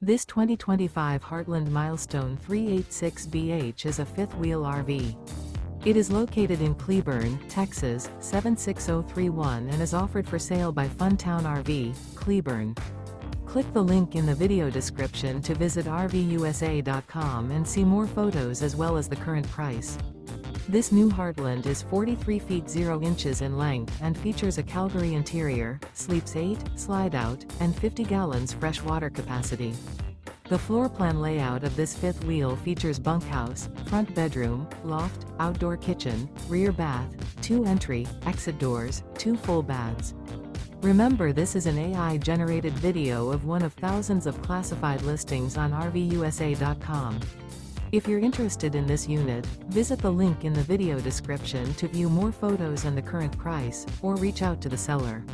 This 2025 Heartland Milestone 386BH is a fifth-wheel RV. It is located in Cleburne, Texas, 76031 and is offered for sale by Funtown RV, Cleburne. Click the link in the video description to visit RVUSA.com and see more photos as well as the current price. This new Heartland is 43 feet 0 inches in length and features a CALGARY interior, sleeps 8, slide-out, and 50 gallons fresh water capacity. The floor plan layout of this fifth wheel features bunkhouse, front bedroom, loft, outdoor kitchen, rear bath, 2 entry, exit doors, 2 full baths. Remember, this is an AI-generated video of one of thousands of classified listings on RVUSA.com. If you're interested in this unit, visit the link in the video description to view more photos and the current price, or reach out to the seller.